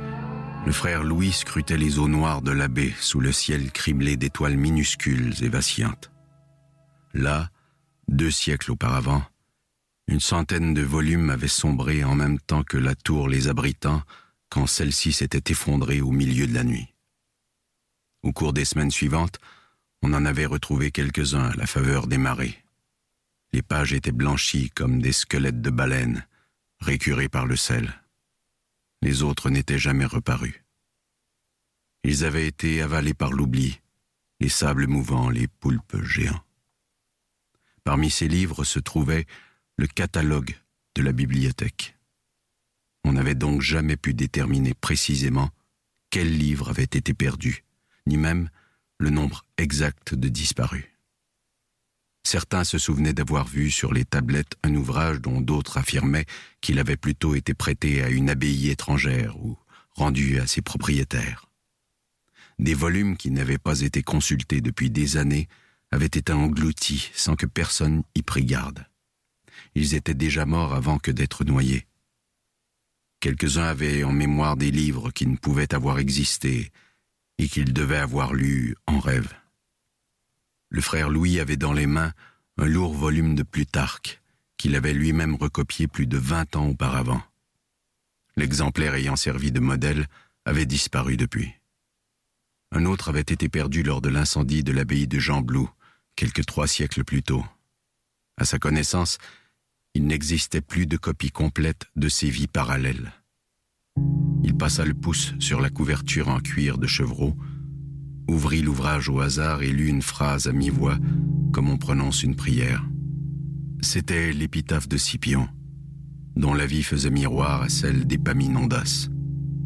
le frère Louis scrutait les eaux noires de la baie sous le ciel criblé d'étoiles minuscules et vacillantes. Là, 2 siècles auparavant, une centaine de volumes avaient sombré en même temps que la tour les abritant quand celle-ci s'était effondrée au milieu de la nuit. Au cours des semaines suivantes, on en avait retrouvé quelques-uns à la faveur des marées. Les pages étaient blanchies comme des squelettes de baleines, récurés par le sel. Les autres n'étaient jamais reparus. Ils avaient été avalés par l'oubli, les sables mouvants, les poulpes géants. Parmi ces livres se trouvait le catalogue de la bibliothèque. On n'avait donc jamais pu déterminer précisément quel livre avait été perdu, ni même le nombre exact de disparus. Certains se souvenaient d'avoir vu sur les tablettes un ouvrage dont d'autres affirmaient qu'il avait plutôt été prêté à une abbaye étrangère ou rendu à ses propriétaires. Des volumes qui n'avaient pas été consultés depuis des années avaient été engloutis sans que personne y prît garde. Ils étaient déjà morts avant que d'être noyés. Quelques-uns avaient en mémoire des livres qui ne pouvaient avoir existé et qu'ils devaient avoir lus en rêve. Le frère Louis avait dans les mains un lourd volume de Plutarque qu'il avait lui-même recopié plus de 20 ans auparavant. L'exemplaire ayant servi de modèle avait disparu depuis. Un autre avait été perdu lors de l'incendie de l'abbaye de Gembloux, quelques 3 siècles plus tôt. À sa connaissance, il n'existait plus de copie complète de ces vies parallèles. Il passa le pouce sur la couverture en cuir de chevreau, ouvrit l'ouvrage au hasard et lut une phrase à mi-voix, comme on prononce une prière. C'était l'épitaphe de Scipion, dont la vie faisait miroir à celle d'Épaminondas.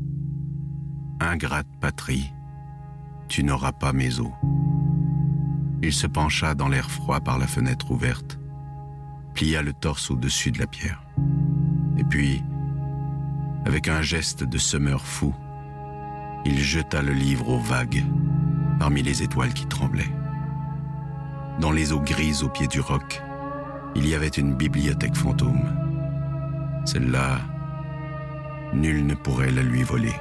« Ingrate patrie, tu n'auras pas mes os. » Il se pencha dans l'air froid par la fenêtre ouverte, plia le torse au-dessus de la pierre. Et puis, avec un geste de semeur fou, il jeta le livre aux vagues, parmi les étoiles qui tremblaient. Dans les eaux grises au pied du roc, il y avait une bibliothèque fantôme. Celle-là, nul ne pourrait la lui voler.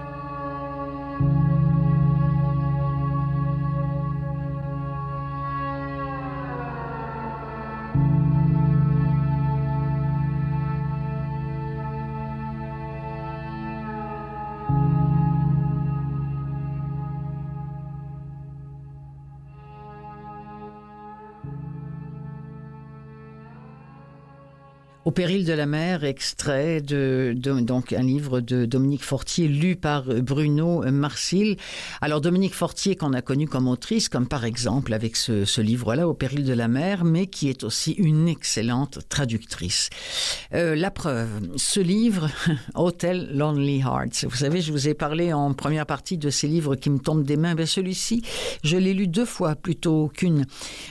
Au péril de la mer, extrait donc un livre de Dominique Fortier lu par Bruno Marcil. Alors Dominique Fortier qu'on a connue comme autrice, comme par exemple avec ce livre-là, Au péril de la mer, mais qui est aussi une excellente traductrice. La preuve, ce livre, Hotel Lonely Hearts. Vous savez, je vous ai parlé en première partie de ces livres qui me tombent des mains. Ben celui-ci, je l'ai lu 2 fois plutôt qu'une.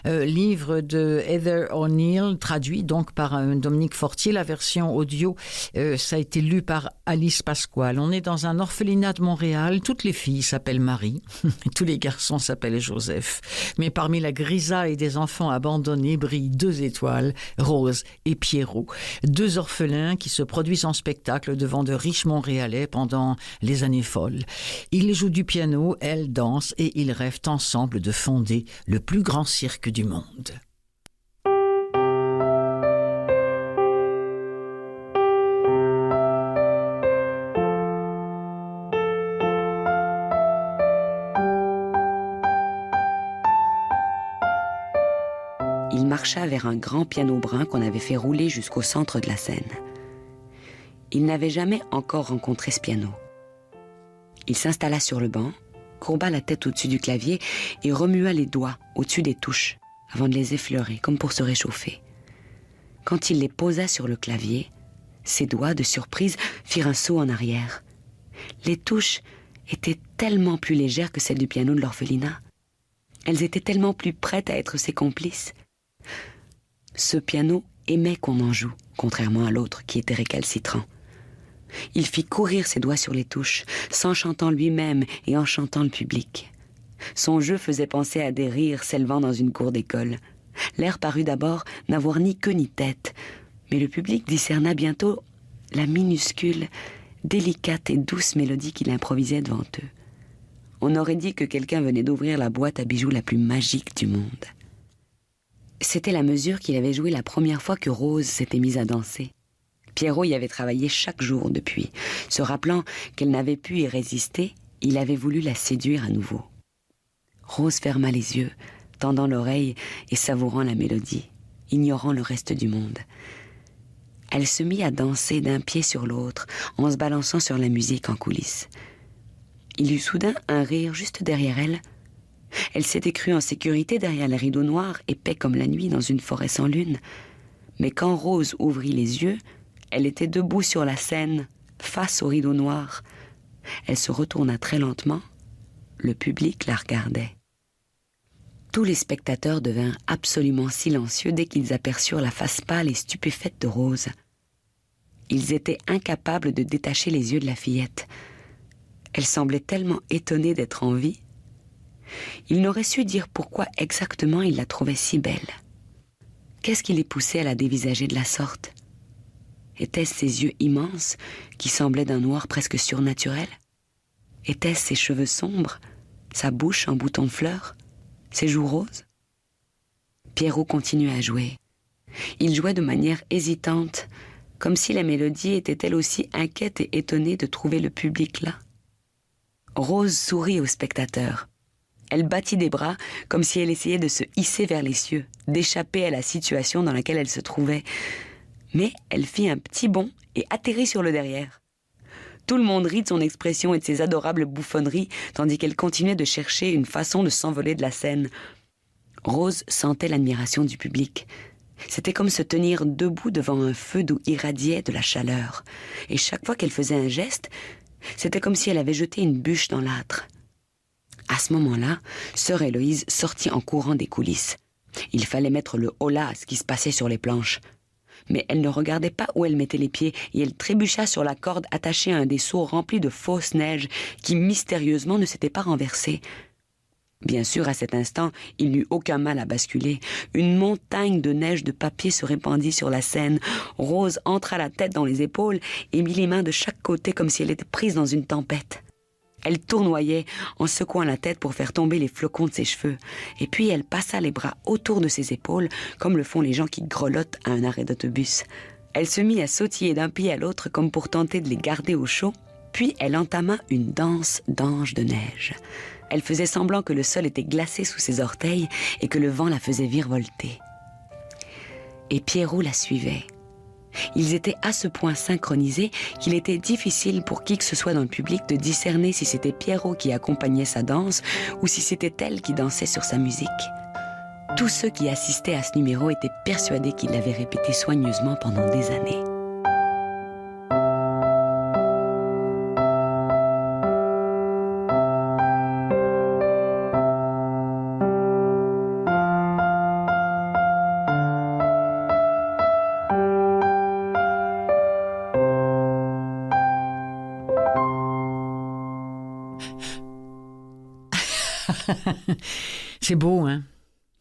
Livre de Heather O'Neill, traduit donc par Dominique Fortier. La version audio, ça a été lu par Alice Pasquale. On est dans un orphelinat de Montréal. Toutes les filles s'appellent Marie. Tous les garçons s'appellent Joseph. Mais parmi la grisaille des enfants abandonnés brillent 2 étoiles, Rose et Pierrot. 2 orphelins qui se produisent en spectacle devant de riches Montréalais pendant les années folles. Ils jouent du piano, elles dansent et ils rêvent ensemble de fonder le plus grand cirque du monde. Il marcha vers un grand piano brun qu'on avait fait rouler jusqu'au centre de la scène. Il n'avait jamais encore rencontré ce piano. Il s'installa sur le banc, courba la tête au-dessus du clavier et remua les doigts au-dessus des touches avant de les effleurer comme pour se réchauffer. Quand il les posa sur le clavier, ses doigts, de surprise, firent un saut en arrière. Les touches étaient tellement plus légères que celles du piano de l'orphelinat. Elles étaient tellement plus prêtes à être ses complices. Ce piano aimait qu'on en joue, contrairement à l'autre qui était récalcitrant. Il fit courir ses doigts sur les touches, s'enchantant lui-même et enchantant le public. Son jeu faisait penser à des rires s'élevant dans une cour d'école. L'air parut d'abord n'avoir ni queue ni tête, mais le public discerna bientôt la minuscule, délicate et douce mélodie qu'il improvisait devant eux. On aurait dit que quelqu'un venait d'ouvrir la boîte à bijoux la plus magique du monde. C'était la mesure qu'il avait jouée la première fois que Rose s'était mise à danser. Pierrot y avait travaillé chaque jour depuis. Se rappelant qu'elle n'avait pu y résister, il avait voulu la séduire à nouveau. Rose ferma les yeux, tendant l'oreille et savourant la mélodie, ignorant le reste du monde. Elle se mit à danser d'un pied sur l'autre, en se balançant sur la musique en coulisses. Il eut soudain un rire juste derrière elle. Elle s'était crue en sécurité derrière les rideaux noirs, épais comme la nuit dans une forêt sans lune. Mais quand Rose ouvrit les yeux, elle était debout sur la scène, face aux rideaux noirs. Elle se retourna très lentement. Le public la regardait. Tous les spectateurs devinrent absolument silencieux dès qu'ils aperçurent la face pâle et stupéfaite de Rose. Ils étaient incapables de détacher les yeux de la fillette. Elle semblait tellement étonnée d'être en vie. Ils n'auraient su dire pourquoi exactement ils la trouvaient si belle. Qu'est-ce qui les poussait à la dévisager de la sorte? Étaient-ce ses yeux immenses, qui semblaient d'un noir presque surnaturel? Étaient-ce ses cheveux sombres, sa bouche en bouton de fleurs, ses joues roses? Pierrot continuait à jouer. Il jouait de manière hésitante, comme si la mélodie était elle aussi inquiète et étonnée de trouver le public là. Rose sourit aux spectateurs. Elle battit des bras comme si elle essayait de se hisser vers les cieux, d'échapper à la situation dans laquelle elle se trouvait. Mais elle fit un petit bond et atterrit sur le derrière. Tout le monde rit de son expression et de ses adorables bouffonneries, tandis qu'elle continuait de chercher une façon de s'envoler de la scène. Rose sentait l'admiration du public. C'était comme se tenir debout devant un feu d'où irradiait de la chaleur. Et chaque fois qu'elle faisait un geste, c'était comme si elle avait jeté une bûche dans l'âtre. À ce moment-là, sœur Héloïse sortit en courant des coulisses. Il fallait mettre le holà à ce qui se passait sur les planches. Mais elle ne regardait pas où elle mettait les pieds et elle trébucha sur la corde attachée à un des seaux remplis de fausse neige qui mystérieusement ne s'était pas renversé. Bien sûr, à cet instant, il n'eut aucun mal à basculer. Une montagne de neige de papier se répandit sur la scène. Rose entra la tête dans les épaules et mit les mains de chaque côté comme si elle était prise dans une tempête. Elle tournoyait en secouant la tête pour faire tomber les flocons de ses cheveux. Et puis elle passa les bras autour de ses épaules, comme le font les gens qui grelottent à un arrêt d'autobus. Elle se mit à sautiller d'un pied à l'autre comme pour tenter de les garder au chaud. Puis elle entama une danse d'ange de neige. Elle faisait semblant que le sol était glacé sous ses orteils et que le vent la faisait virevolter. Et Pierrot la suivait. Ils étaient à ce point synchronisés qu'il était difficile pour qui que ce soit dans le public de discerner si c'était Pierrot qui accompagnait sa danse ou si c'était elle qui dansait sur sa musique. Tous ceux qui assistaient à ce numéro étaient persuadés qu'il l'avait répété soigneusement pendant des années. C'est beau, hein?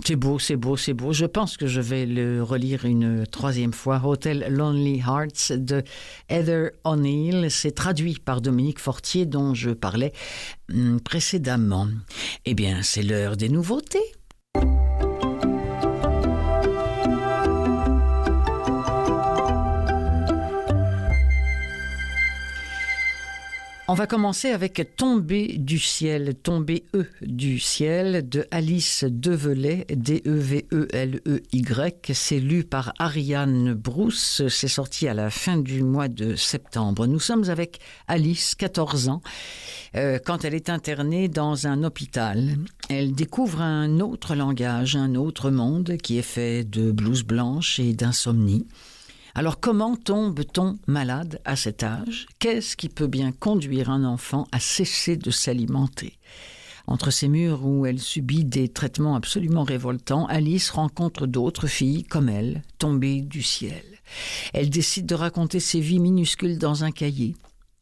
C'est beau, c'est beau, c'est beau. Je pense que je vais le relire une troisième fois. Hotel Lonely Hearts de Heather O'Neill. C'est traduit par Dominique Fortier dont je parlais précédemment. Eh bien, c'est l'heure des nouveautés. On va commencer avec Tomber du ciel, Tomber du ciel de Alice Develey, Develey. C'est lu par Ariane Brousse. C'est sorti à la fin du mois de septembre. Nous sommes avec Alice, 14 ans, quand elle est internée dans un hôpital. Elle découvre un autre langage, un autre monde qui est fait de blouse blanche et d'insomnie. Alors comment tombe-t-on malade à cet âge? Qu'est-ce qui peut bien conduire un enfant à cesser de s'alimenter? Entre ces murs où elle subit des traitements absolument révoltants, Alice rencontre d'autres filles comme elle, tombées du ciel. Elle décide de raconter ses vies minuscules dans un cahier.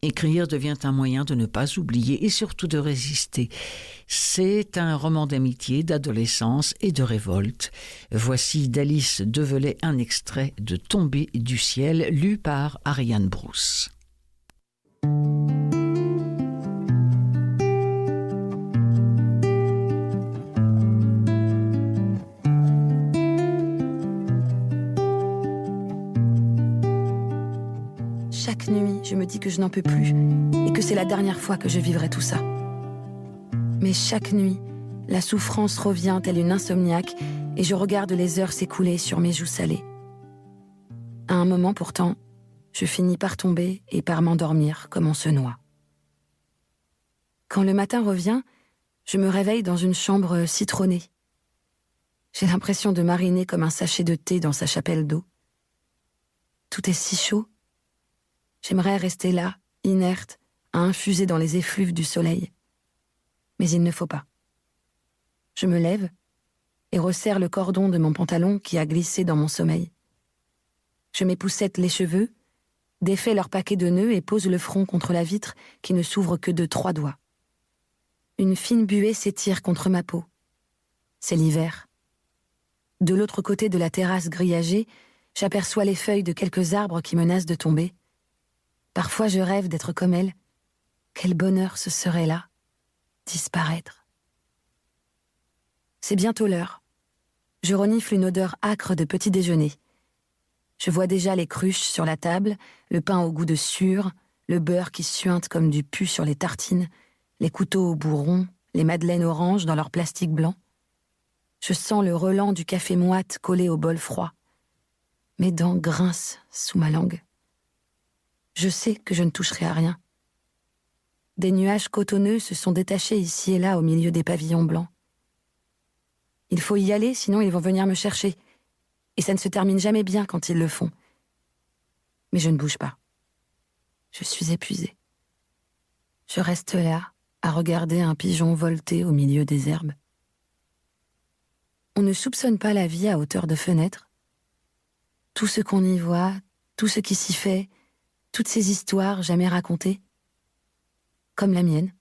Écrire devient un moyen de ne pas oublier et surtout de résister. C'est un roman d'amitié, d'adolescence et de révolte. Voici d'Alice Develey un extrait de Tomber du ciel, lu par Ariane Brousse. Chaque nuit, je me dis que je n'en peux plus et que c'est la dernière fois que je vivrai tout ça. Mais chaque nuit, la souffrance revient telle une insomniaque et je regarde les heures s'écouler sur mes joues salées. À un moment pourtant, je finis par tomber et par m'endormir comme on se noie. Quand le matin revient, je me réveille dans une chambre citronnée. J'ai l'impression de mariner comme un sachet de thé dans sa chapelle d'eau. Tout est si chaud. J'aimerais rester là, inerte, à infuser dans les effluves du soleil. Mais il ne faut pas. Je me lève et resserre le cordon de mon pantalon qui a glissé dans mon sommeil. Je m'époussette les cheveux, défais leur paquet de nœuds et pose le front contre la vitre qui ne s'ouvre que de 3 doigts. Une fine buée s'étire contre ma peau. C'est l'hiver. De l'autre côté de la terrasse grillagée, j'aperçois les feuilles de quelques arbres qui menacent de tomber. Parfois je rêve d'être comme elle. Quel bonheur ce serait là, disparaître. C'est bientôt l'heure. Je renifle une odeur âcre de petit déjeuner. Je vois déjà les cruches sur la table, le pain au goût de suur, le beurre qui suinte comme du pu sur les tartines, les couteaux au bout rond, les madeleines oranges dans leur plastique blanc. Je sens le relent du café moite collé au bol froid. Mes dents grincent sous ma langue. Je sais que je ne toucherai à rien. Des nuages cotonneux se sont détachés ici et là au milieu des pavillons blancs. Il faut y aller, sinon ils vont venir me chercher. Et ça ne se termine jamais bien quand ils le font. Mais je ne bouge pas. Je suis épuisée. Je reste là, à regarder un pigeon volter au milieu des herbes. On ne soupçonne pas la vie à hauteur de fenêtre. Tout ce qu'on y voit, tout ce qui s'y fait, toutes ces histoires jamais racontées, comme la mienne.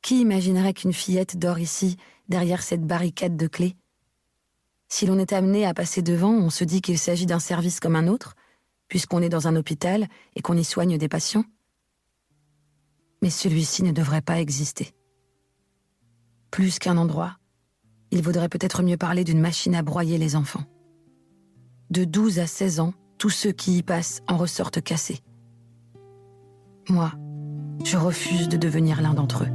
Qui imaginerait qu'une fillette dort ici, derrière cette barricade de clés? Si l'on est amené à passer devant, on se dit qu'il s'agit d'un service comme un autre, puisqu'on est dans un hôpital et qu'on y soigne des patients. Mais celui-ci ne devrait pas exister. Plus qu'un endroit, il vaudrait peut-être mieux parler d'une machine à broyer les enfants. De 12 à 16 ans, tous ceux qui y passent en ressortent cassés. Moi, je refuse de devenir l'un d'entre eux.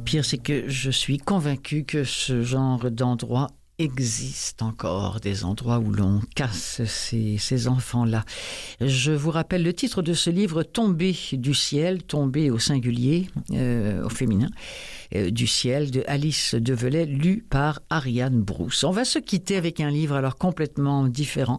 pire, c'est que je suis convaincue que ce genre d'endroit existe encore, des endroits où l'on casse ces enfants-là. Je vous rappelle le titre de ce livre, Tombé du ciel, tombé au singulier, au féminin, du ciel, de Alice Develay, lu par Ariane Brousse. On va se quitter avec un livre alors complètement différent.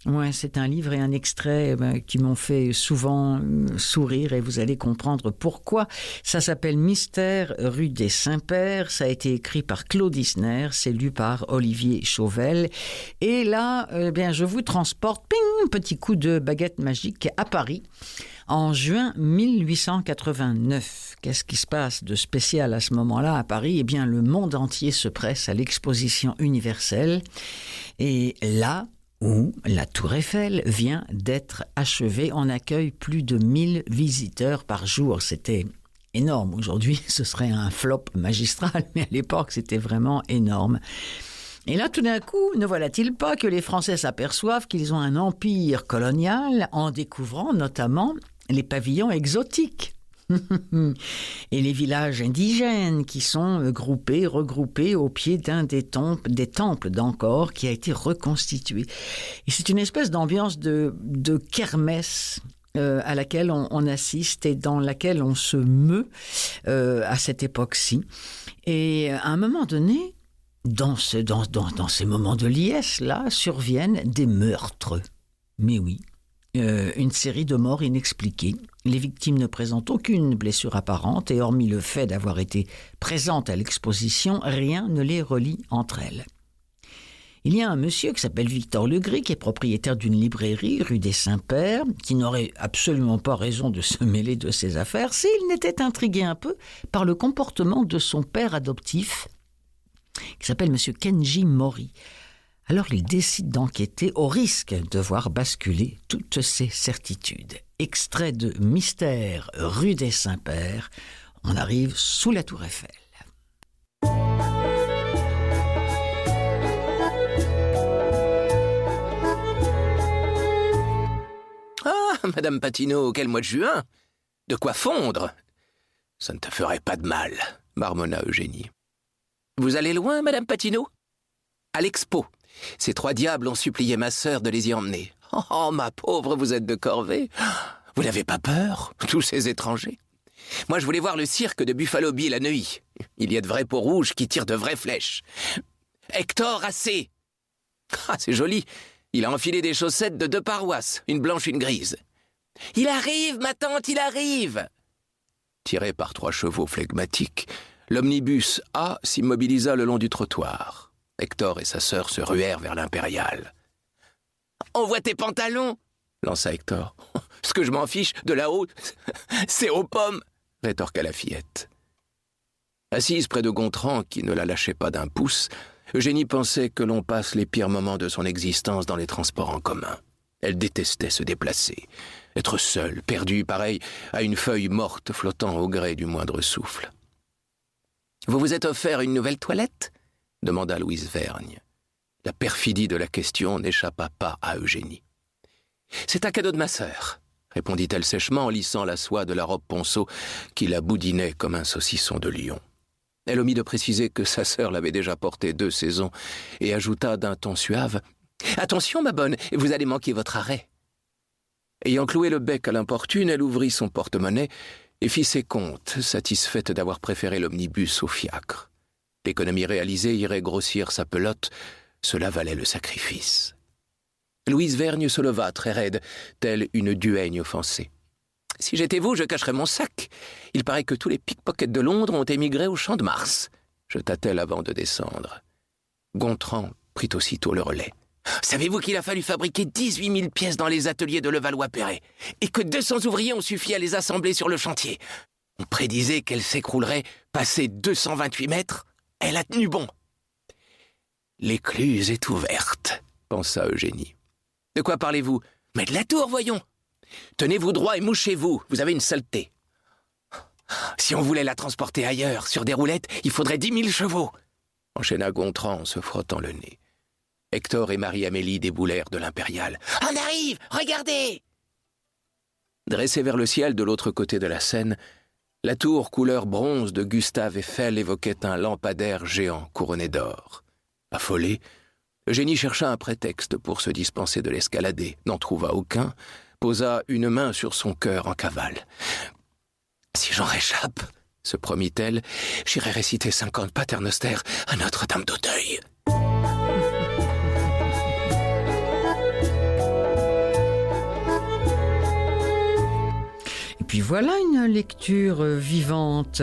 Ouais, c'est un livre et un extrait qui m'ont fait souvent sourire et vous allez comprendre pourquoi. Ça s'appelle Mystère rue des Saints-Pères. Ça a été écrit par Claude Isner, c'est lu par Olivier Chauvel. Et là, je vous transporte, ping, petit coup de baguette magique à Paris. En juin 1889, qu'est-ce qui se passe de spécial à ce moment-là à Paris ? Eh bien, le monde entier se presse à l'exposition universelle. Et là, où la Tour Eiffel vient d'être achevée, on accueille plus de 1000 visiteurs par jour. C'était énorme. Aujourd'hui, ce serait un flop magistral, mais à l'époque, c'était vraiment énorme. Et là, tout d'un coup, ne voilà-t-il pas que les Français s'aperçoivent qu'ils ont un empire colonial en découvrant notamment les pavillons exotiques et les villages indigènes qui sont regroupés au pied d'un des temples d'Angkor qui a été reconstitué. Et c'est une espèce d'ambiance de kermesse à laquelle on assiste et dans laquelle on se meut à cette époque-ci. Et à un moment donné, dans ces moments de liesse-là, surviennent des meurtres. Mais oui. Une série de morts inexpliquées. Les victimes ne présentent aucune blessure apparente et hormis le fait d'avoir été présentes à l'exposition, rien ne les relie entre elles. Il y a un monsieur qui s'appelle Victor Legris, qui est propriétaire d'une librairie rue des Saints-Pères, qui n'aurait absolument pas raison de se mêler de ses affaires s'il n'était intrigué un peu par le comportement de son père adoptif, qui s'appelle monsieur Kenji Mori. Alors il décide d'enquêter au risque de voir basculer toutes ses certitudes. Extrait de Mystère rue des Saints-Pères, on arrive sous la Tour Eiffel. Ah, Madame Patineau, quel mois de juin! De quoi fondre! Ça ne te ferait pas de mal, marmonna Eugénie. Vous allez loin, Madame Patineau? À l'expo. Ces trois diables ont supplié ma sœur de les y emmener. Oh, ma pauvre, vous êtes de corvée. Vous n'avez pas peur, tous ces étrangers? Moi, je voulais voir le cirque de Buffalo Bill à Neuilly. Il y a de vrais peaux rouges qui tirent de vraies flèches. Hector assez. Ah, c'est joli. Il a enfilé des chaussettes de 2 paroisses, une blanche, une grise. Il arrive, ma tante, il arrive. Tiré par 3 chevaux flegmatiques, l'omnibus A s'immobilisa le long du trottoir. Hector et sa sœur se ruèrent vers l'Impériale. « On voit tes pantalons !» lança Hector. « Ce que je m'en fiche, de là-haut, c'est aux pommes !» rétorqua la fillette. Assise près de Gontran, qui ne la lâchait pas d'un pouce, Eugénie pensait que l'on passe les pires moments de son existence dans les transports en commun. Elle détestait se déplacer, être seule, perdue, pareil à une feuille morte flottant au gré du moindre souffle. « Vous vous êtes offert une nouvelle toilette ?» demanda Louise Vergne. La perfidie de la question n'échappa pas à Eugénie. « C'est un cadeau de ma sœur », répondit-elle sèchement en lissant la soie de la robe ponceau qui la boudinait comme un saucisson de lion. Elle omit de préciser que sa sœur l'avait déjà portée 2 saisons et ajouta d'un ton suave « Attention, ma bonne, vous allez manquer votre arrêt ». Ayant cloué le bec à l'importune, elle ouvrit son porte-monnaie et fit ses comptes, satisfaite d'avoir préféré l'omnibus au fiacre. L'économie réalisée irait grossir sa pelote, cela valait le sacrifice. Louise Vergne se leva très raide, telle une duègne offensée. « Si j'étais vous, je cacherais mon sac. Il paraît que tous les pickpockets de Londres ont émigré au Champ de Mars. » jeta-t-elle avant de descendre. Gontran prit aussitôt le relais. « Savez-vous qu'il a fallu fabriquer 18 000 pièces dans les ateliers de Levallois-Perret et que 200 ouvriers ont suffi à les assembler sur le chantier? On prédisait qu'elle s'écroulerait passé 228 mètres. Elle a tenu bon. » « L'écluse est ouverte, » pensa Eugénie. « De quoi parlez-vous? Mais de la tour, voyons. Tenez-vous droit et mouchez-vous, vous avez une saleté. Si on voulait la transporter ailleurs, sur des roulettes, il faudrait 10 000 chevaux, » enchaîna Gontran en se frottant le nez. Hector et Marie-Amélie déboulèrent de l'Impériale. « On arrive, regardez !» Dressée vers le ciel de l'autre côté de la Seine, La tour couleur bronze de Gustave Eiffel évoquait un lampadaire géant couronné d'or. Affolé, Eugénie chercha un prétexte pour se dispenser de l'escalader, n'en trouva aucun, posa une main sur son cœur en cavale. « Si j'en réchappe, se promit-elle, j'irai réciter 50 paternosters à Notre-Dame d'Auteuil. » Puis voilà une lecture vivante,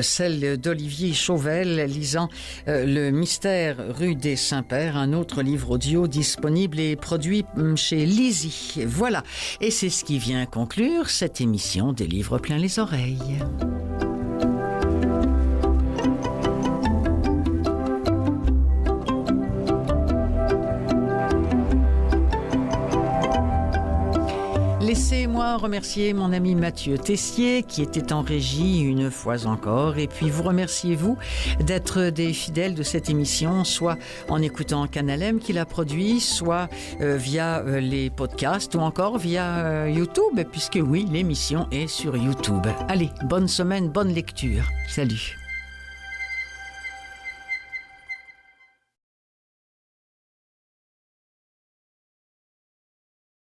celle d'Olivier Chauvel lisant Le mystère rue des Saints-Pères, un autre livre audio disponible et produit chez Lizzie. Voilà, et c'est ce qui vient conclure cette émission des livres plein les oreilles. Laissez-moi remercier mon ami Mathieu Tessier qui était en régie une fois encore, et puis vous remerciez vous d'être des fidèles de cette émission, soit en écoutant Canal M qui l'a produit, soit via les podcasts ou encore via YouTube, puisque oui, l'émission est sur YouTube. Allez, bonne semaine, bonne lecture. Salut.